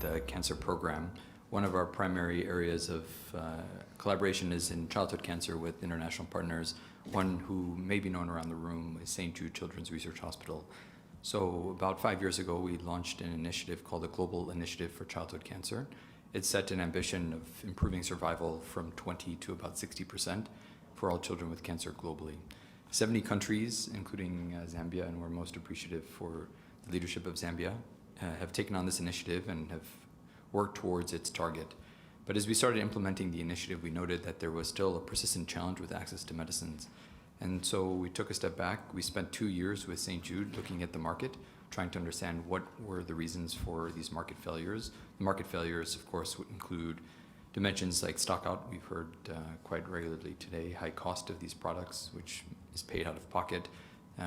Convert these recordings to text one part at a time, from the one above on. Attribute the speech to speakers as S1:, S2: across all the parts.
S1: the cancer program. One of our primary areas of collaboration is in childhood cancer with international partners. One who may be known around the room is St. Jude Children's Research Hospital. So about 5 years ago, we launched an initiative called the Global Initiative for Childhood Cancer. It set an ambition of improving survival from 20 to about 60% for all children with cancer globally. 70 countries, including Zambia, and we're most appreciative for the leadership of Zambia, have taken on this initiative and have worked towards its target. But as we started implementing the initiative, we noted that there was still a persistent challenge with access to medicines. And so we took a step back. We spent 2 years with St. Jude looking at the market, trying to understand what were the reasons for these market failures. The market failures, of course, would include dimensions like stockout. We've heard quite regularly today, high cost of these products, which is paid out of pocket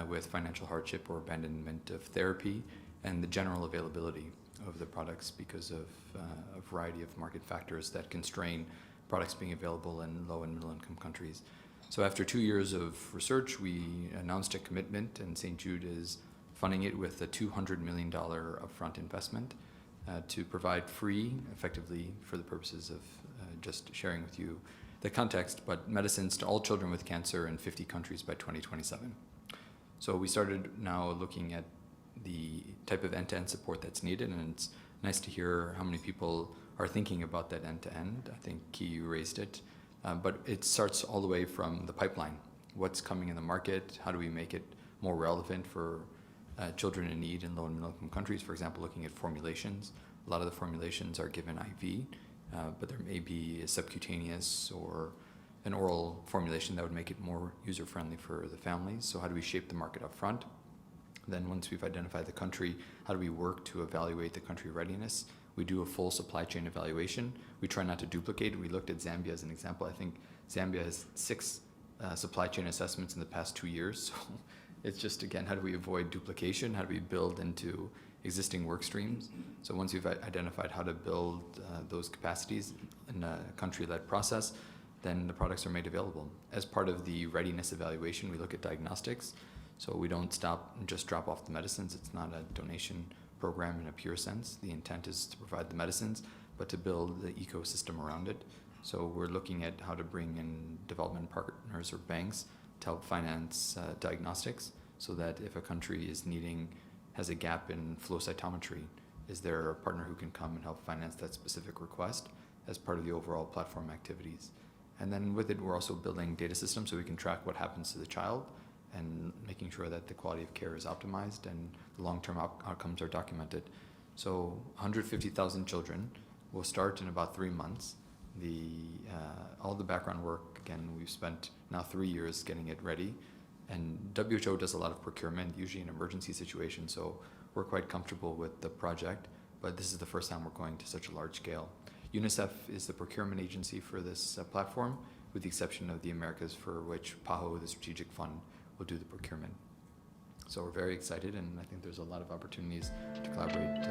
S1: with financial hardship or abandonment of therapy, and the general availability of the products because of a variety of market factors that constrain products being available in low and middle income countries. So after 2 years of research, we announced a commitment, and St. Jude is funding it with a $200 million upfront investment to provide free, effectively for the purposes of just sharing with you the context, but medicines to all children with cancer in 50 countries by 2027. So we started now looking at the type of end-to-end support that's needed, and it's nice to hear how many people are thinking about that end-to-end. I think Ki raised it, but it starts all the way from the pipeline. What's coming in the market? How do we make it more relevant for children in need in low and middle income countries? For example, looking at formulations. A lot of the formulations are given IV, but there may be a subcutaneous or an oral formulation that would make it more user-friendly for the families. So how do we shape the market up front? Then once we've identified the country, how do we work to evaluate the country readiness? We do a full supply chain evaluation. We try not to duplicate. We looked at Zambia as an example. I think Zambia has 6 supply chain assessments in the past 2 years. So it's just, again, how do we avoid duplication? How do we build into existing work streams? So once we've identified how to build those capacities in a country-led process, then the products are made available. As part of the readiness evaluation, we look at diagnostics. So we don't stop and just drop off the medicines. It's not a donation program in a pure sense. The intent is to provide the medicines, but to build the ecosystem around it. So we're looking at how to bring in development partners or banks to help finance diagnostics, so that if a country has a gap in flow cytometry, is there a partner who can come and help finance that specific request as part of the overall platform activities? And then with it, we're also building data systems so we can track what happens to the child and making sure that the quality of care is optimized and the long-term outcomes are documented. So 150,000 children will start in about 3 months. All the background work, again, we've spent now 3 years getting it ready. And WHO does a lot of procurement, usually in emergency situations, so we're quite comfortable with the project, but this is the first time we're going to such a large scale. UNICEF is the procurement agency for this platform, with the exception of the Americas, for which PAHO, the strategic fund, will do the procurement. So we're very excited, and I think there's a lot of opportunities to collaborate